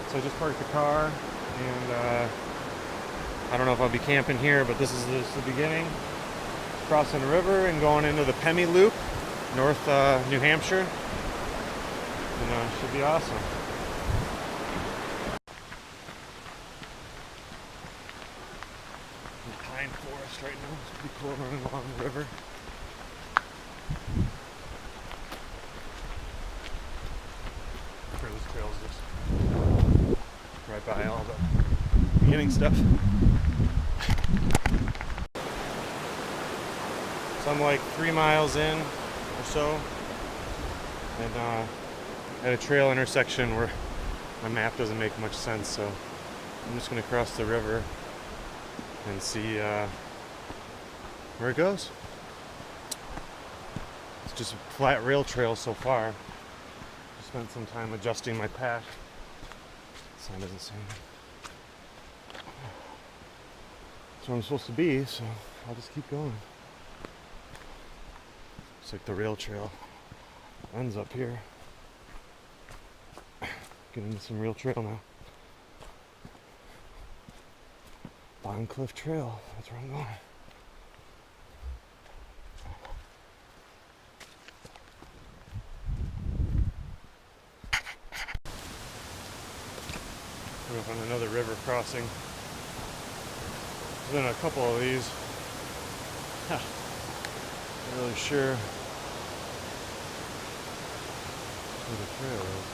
So I just parked the car, and I don't know if I'll be camping here, but this is the beginning. Crossing the river and going into the Pemi Loop, North New Hampshire, and should be awesome. Pine forest right now. It's pretty cool running along the river. Sure, this trail's just right by all the beginning stuff. So I'm like 3 miles in or so, and at a trail intersection where my map doesn't make much sense, so I'm just going to cross the river and see where it goes. It's just a flat rail trail so far. Just spent some time adjusting my path. Sign doesn't say anything. That's where I'm supposed to be, so I'll just keep going. Looks like the rail trail ends up here. Get into some real trail now. Bond Cliff Trail, that's where I'm going. We're on another river crossing. There's been a couple of these. Not really sure where the trail is.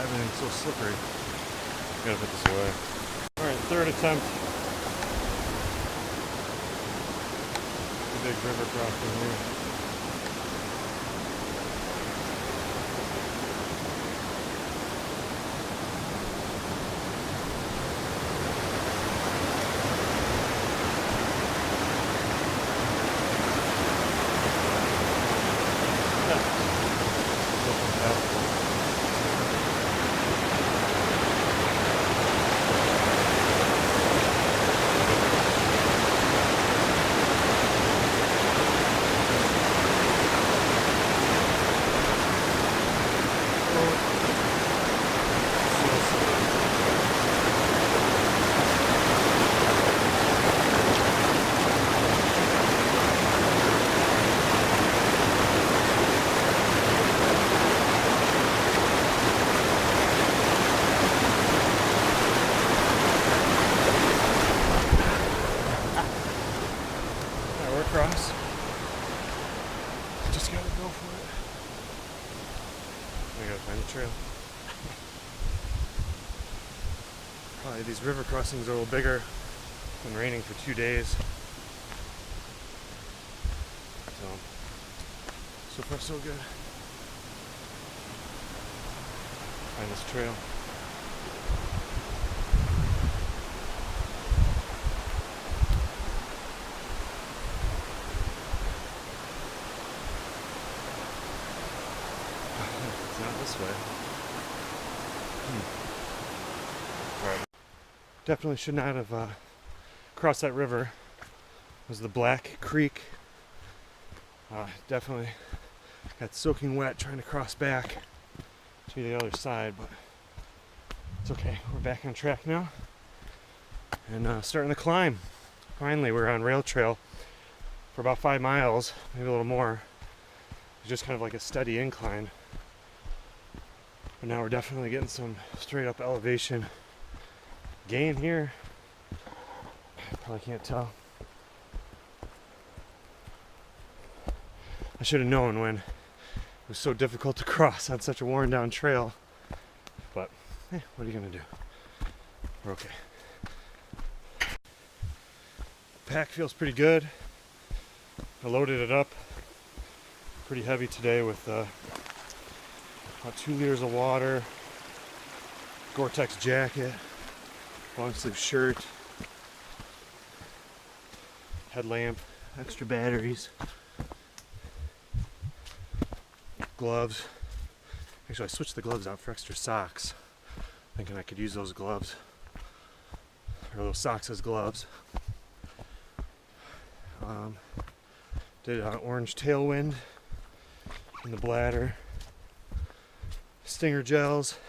Everything's so slippery. Gotta put this away. Alright, third attempt. The big river crossing here. Across. Just gotta go for it. I gotta find the trail. Probably these river crossings are a little bigger. It's been raining for 2 days. So far so good. Find this trail. Not this way. Alright. Definitely should not have crossed that river. It was the Black Creek. Definitely got soaking wet trying to cross back to the other side, but it's okay. We're back on track now and starting to climb. Finally, we're on rail trail. for about 5 miles, maybe a little more. It's just kind of like a steady incline. But now we're definitely getting some straight up elevation gain here. Probably can't tell. I should have known when it was so difficult to cross on such a worn down trail. But what are you gonna do? We're okay. Pack feels pretty good. I loaded it up pretty heavy today with about 2 liters of water, Gore-Tex jacket, long sleeve shirt, headlamp, extra batteries, gloves. Actually, I switched the gloves out for extra socks, thinking I could use those gloves, or those socks as gloves. Did orange tailwind in the bladder, stinger gels.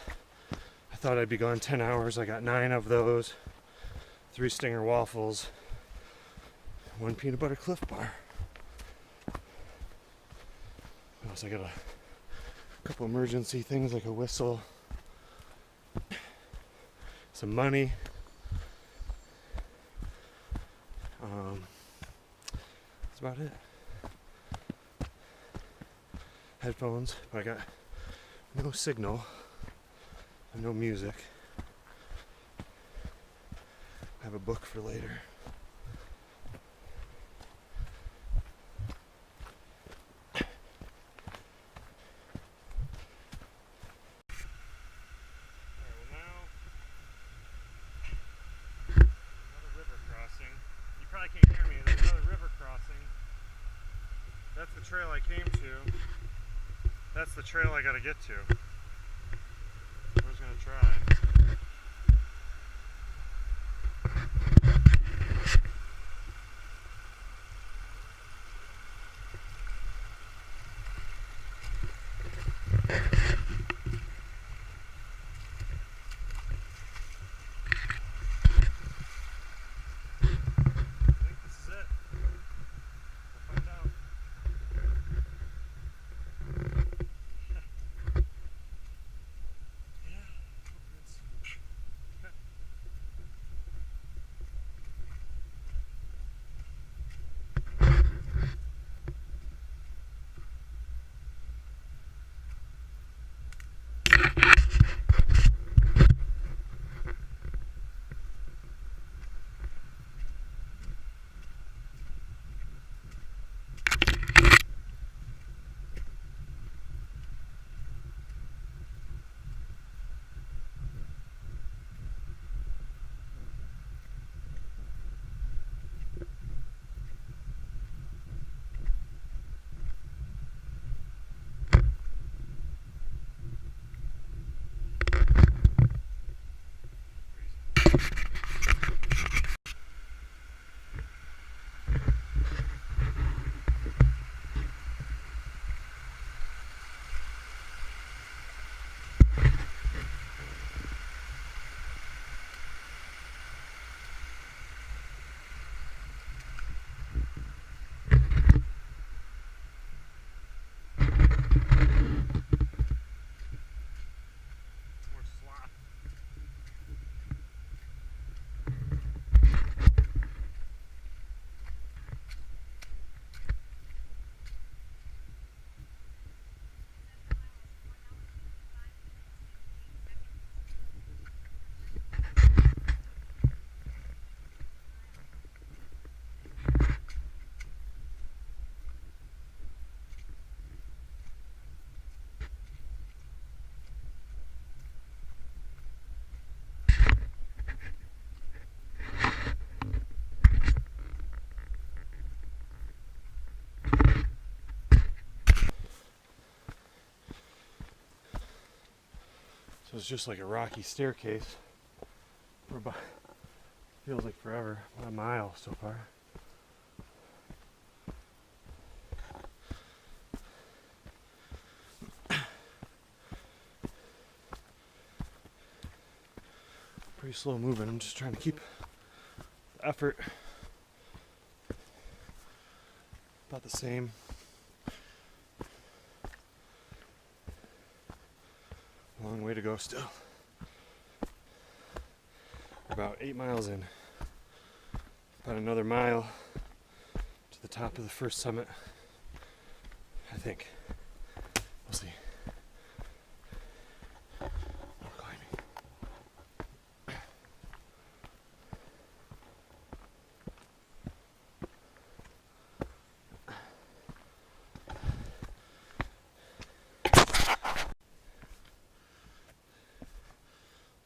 I thought I'd be gone 10 hours. I got 9 of those, 3 stinger waffles, 1 peanut butter Cliff Bar. What else? I got a couple emergency things like a whistle, some money. That's about it. Headphones, but I got no signal and no music. I have a book for later. That's the trail I came to. That's the trail I gotta get to. I was gonna try. So it's just like a rocky staircase. We're about, feels like forever, about a mile so far. Pretty slow moving. I'm just trying to keep the effort about the same. Long way to go still. We're about 8 miles in. About another mile to the top of the first summit, I think. We'll see. More climbing.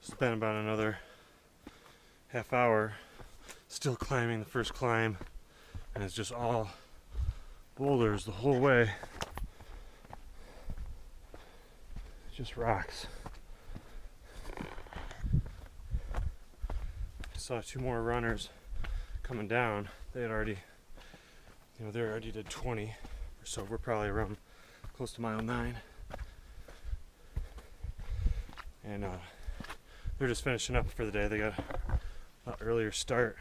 Spent about another half hour still climbing the first climb, and it's just all boulders the whole way. Just rocks. I saw 2 more runners coming down. They had already, they already did 20 or so. We're probably around close to mile 9. And they're just finishing up for the day. They got a lot earlier start.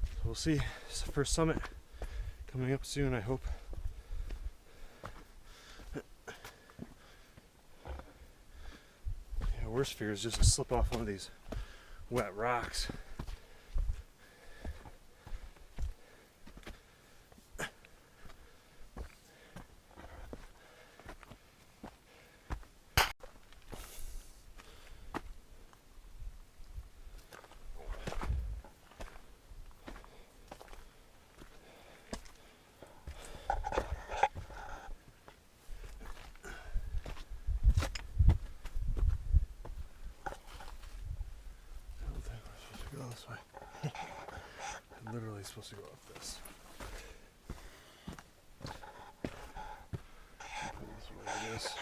So we'll see. It's the first summit coming up soon, I hope. Yeah, worst fear is just to slip off one of these wet rocks. Go this way. I'm literally supposed to go up this. This way, I guess.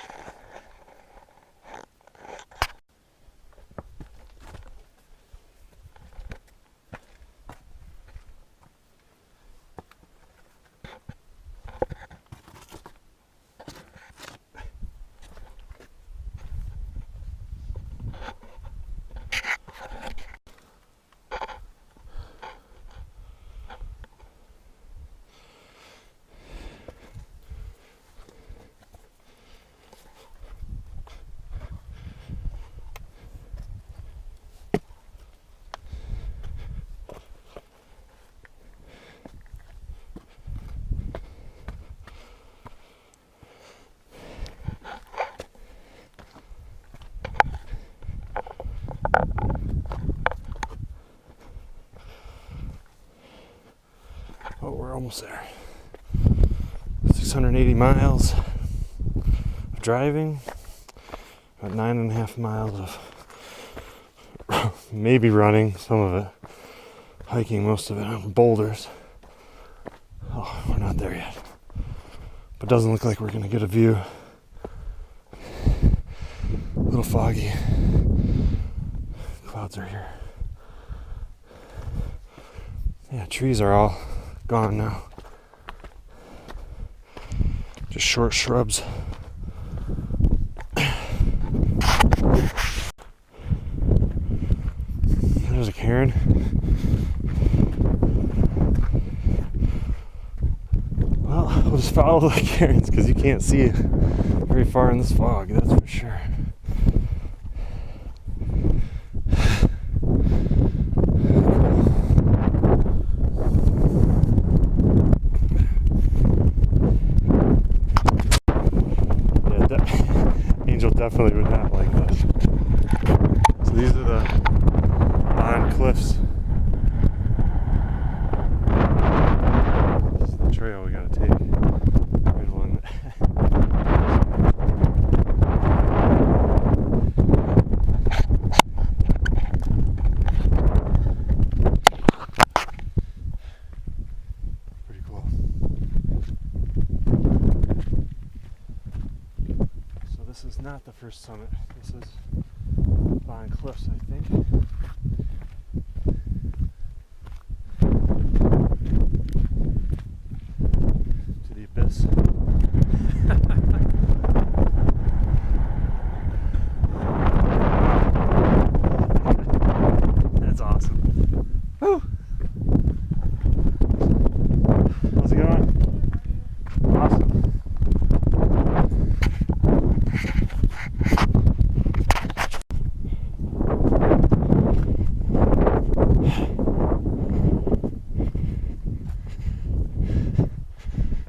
Oh, we're almost there. 680 miles of driving, about 9.5 miles of maybe running, some of it, hiking most of it on boulders. Oh, we're not there yet. But it doesn't look like we're going to get a view. A little foggy. Clouds are here. Yeah, trees are all gone now. Just short shrubs. There's a cairn. Well, we'll just follow the cairns because you can't see very far in this fog, that's for sure. Angel definitely would not like this. So these are the on cliffs. This is the trail we gotta take right along Pretty cool. This is not the first summit. This is Vine Cliffs, I think. To the abyss. That's awesome. Woo!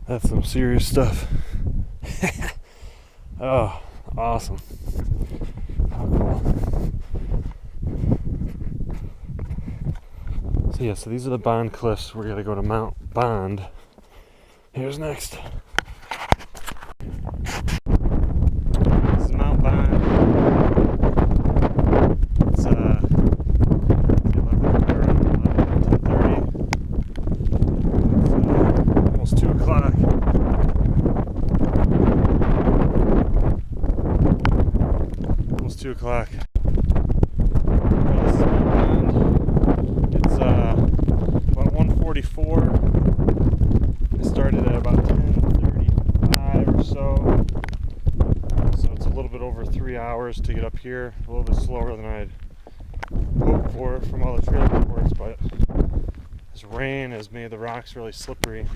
That's some serious stuff. Oh, awesome. How cool. So yeah, so these are the Bond Cliffs. We're gonna go to Mount Bond. Here's next. This is Mount Bond. It's 10:30. Almost 2 o'clock. Almost 2 o'clock. This is Mount Bond. It's about 1:44. I started at about 10:35 or so. So it's a little bit over 3 hours to get up here. A little bit slower than I'd hoped for from all the trail reports, but this rain has made the rocks really slippery.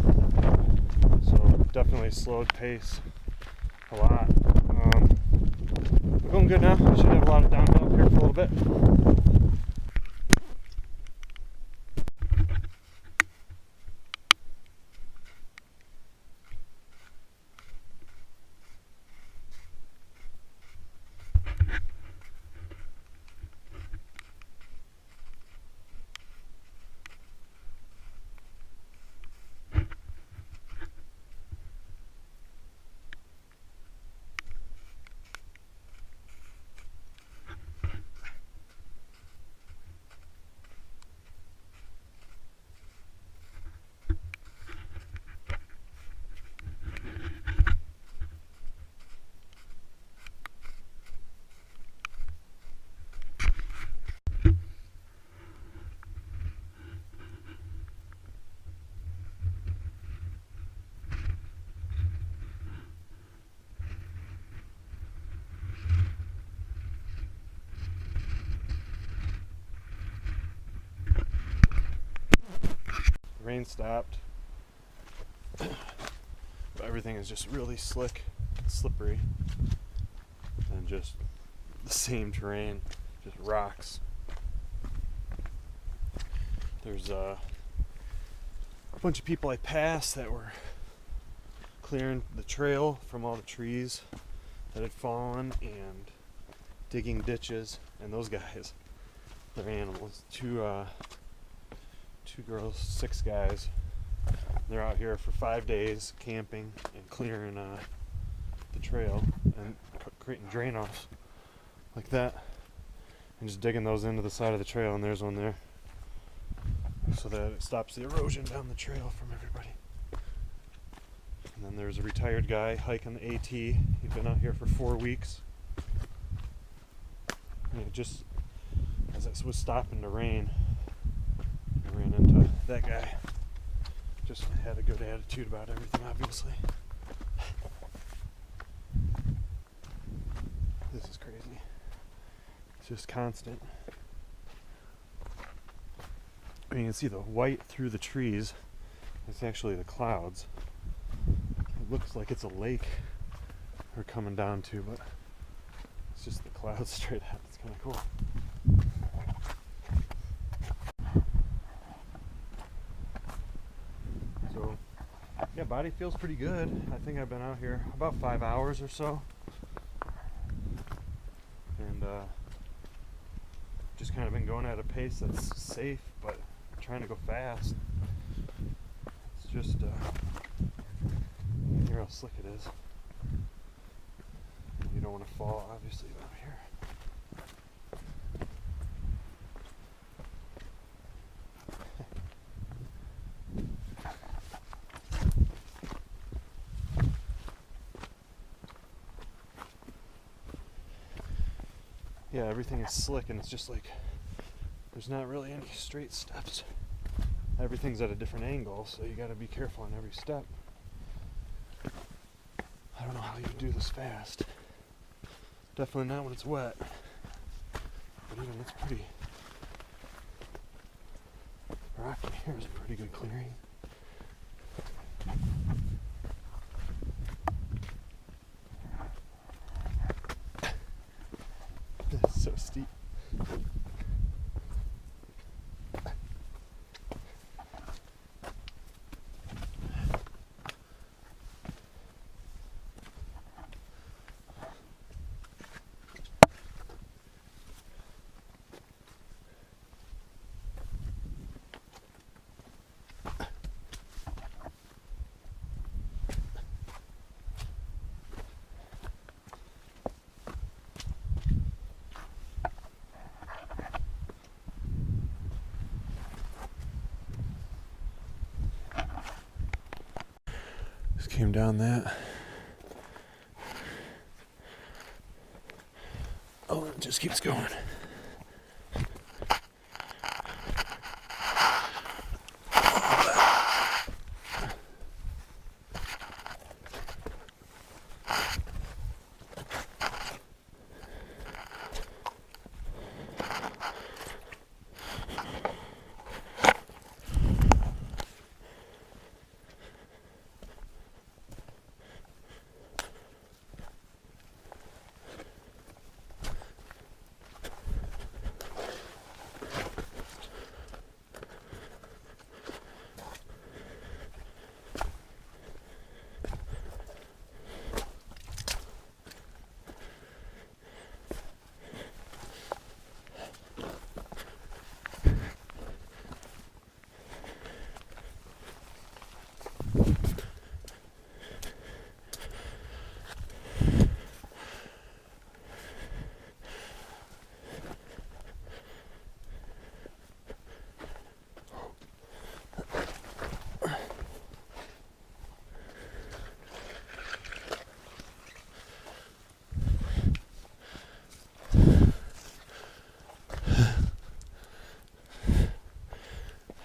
So definitely slowed pace a lot. We're going good now. We should have a lot of downhill here for a little bit. Rain stopped. Everything is just really slick and slippery, and just the same terrain, just rocks. There's a bunch of people I passed that were clearing the trail from all the trees that had fallen and digging ditches, and those guys, they're animals. Two girls, 6 guys. They're out here for 5 days camping and clearing the trail and creating drain offs like that, and just digging those into the side of the trail. And there's one there, so that it stops the erosion down the trail from everybody. And then there's a retired guy hiking the AT. He'd been out here for 4 weeks. And it just, as it was stopping to rain, I ran into that guy. Just had a good attitude about everything, obviously. This is crazy. It's just constant. I mean, you can see the white through the trees. It's actually the clouds. It looks like it's a lake we're coming down to, but it's just the clouds straight up. It's kind of cool. So, yeah, body feels pretty good. I think I've been out here about 5 hours or so. And just kind of been going at a pace that's safe, but trying to go fast. It's just, hear how slick it is. You don't want to fall, obviously, out here. Yeah, everything is slick, and it's just like there's not really any straight steps. Everything's at a different angle, so you gotta be careful on every step. I don't know how you do this fast. Definitely not when it's wet. But even it's pretty rocky. Here's a pretty good clearing. It's so steep. came down that. Oh, it just keeps going.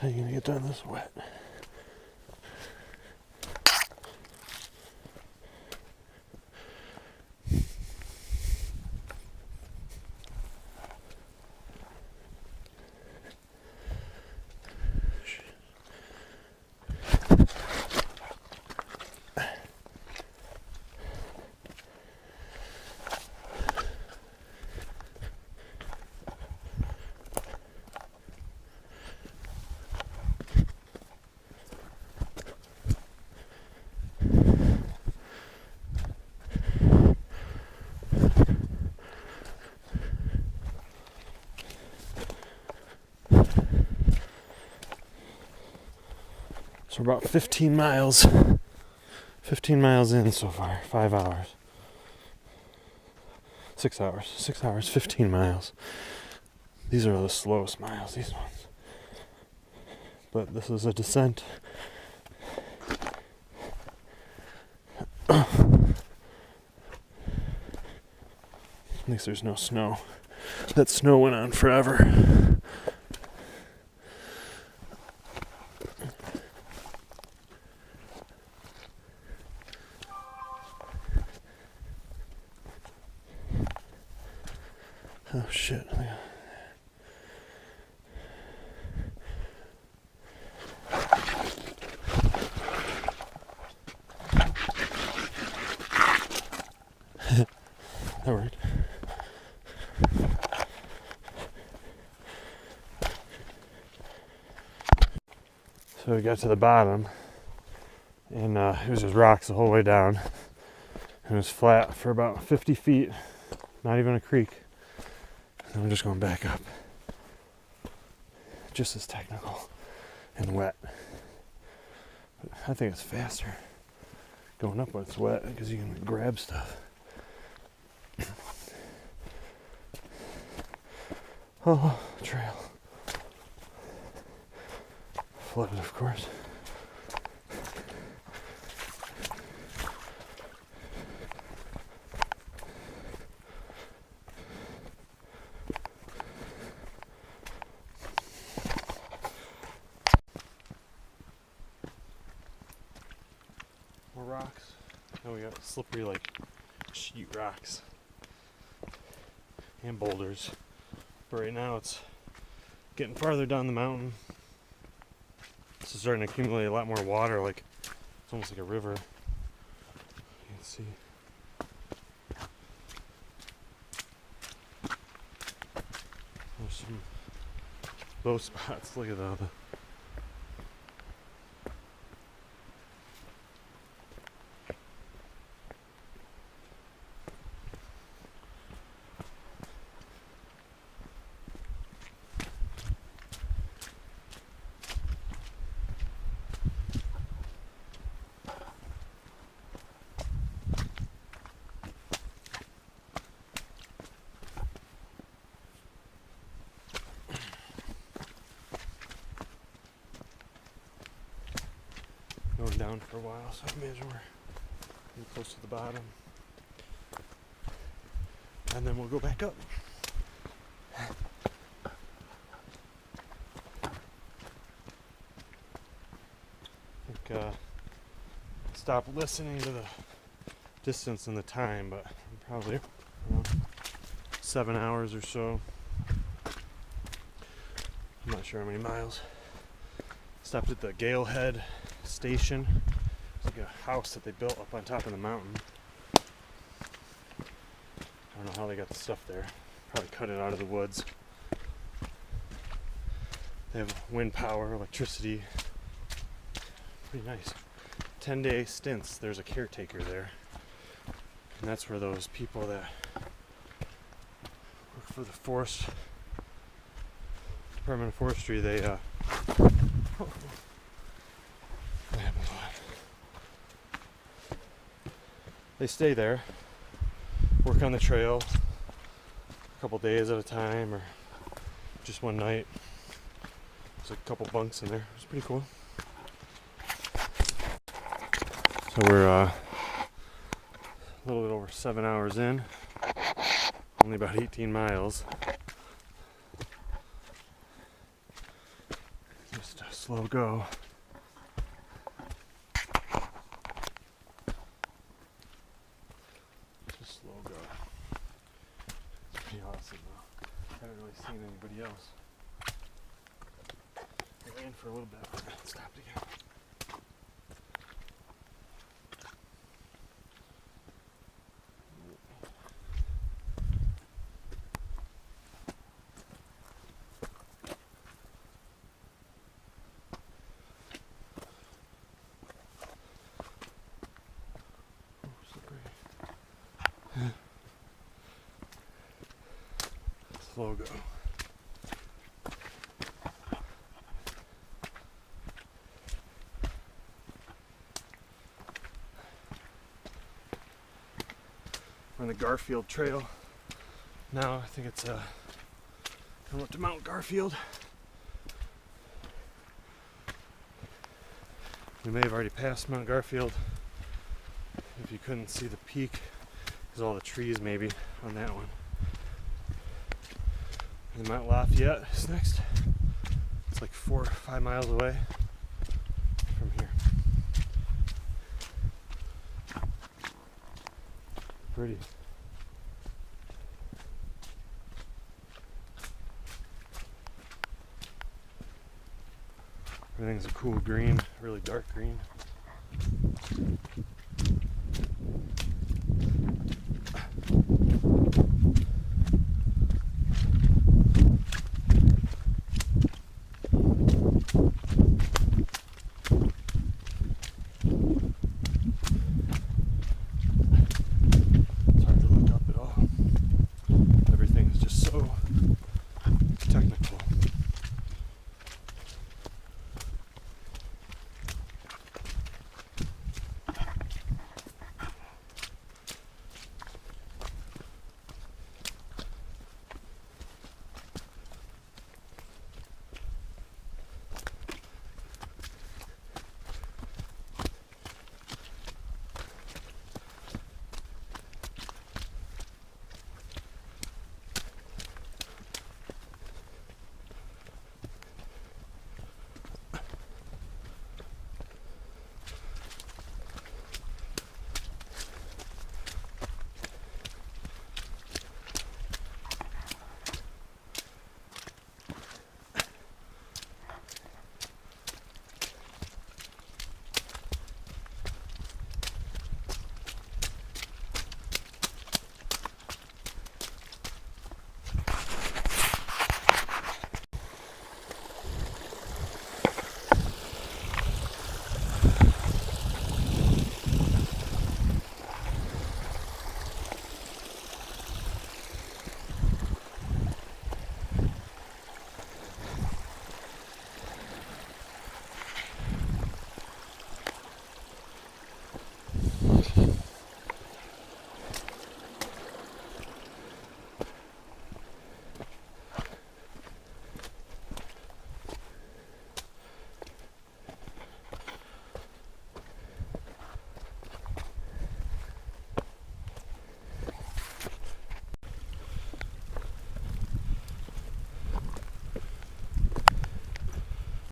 How are you gonna get down this wet? So we're about 15 miles in so far, 5 hours. 6 hours, 6 hours, 15 miles. These are the slowest miles, these ones. But this is a descent. At least there's no snow. That snow went on forever. Oh shit. That worked. So we got to the bottom, and it was just rocks the whole way down. And it was flat for about 50 feet, not even a creek. And I'm just going back up. Just as technical and wet. But I think it's faster going up when it's wet because you can grab stuff. Oh, trail. Flooded, of course. More rocks. Now we got slippery, like, sheet rocks and boulders. But right now it's getting farther down the mountain. This is starting to accumulate a lot more water, like it's almost like a river. You can see. There's some low spots. Look at all the going down for a while, so I imagine we're Pretty close to the bottom. And then we'll go back up. Stop listening to the distance and the time, but probably around 7 hours or so. I'm not sure how many miles. Stopped at the Galehead station. It's like a house that they built up on top of the mountain. I don't know how they got the stuff there. Probably cut it out of the woods. They have wind power, electricity. Pretty nice. 10-day stints. There's a caretaker there. And that's where those people that work for the forest Department of Forestry, they stay there, work on the trail a couple days at a time or just one night. There's a couple bunks in there. It's pretty cool. So we're a little bit over 7 hours in, only about 18 miles. Just a slow go. Just slow go. It's pretty awesome though. Haven't really seen anybody else. It rained for a little bit, but it stopped again. Slow go. We're on the Garfield Trail now. I think it's coming up to Mount Garfield. We may have already passed Mount Garfield if you couldn't see the peak, because all the trees maybe on that one. And Mount Lafayette is next. It's like 4 or 5 miles away from here. Pretty. Everything's a cool green, really dark green.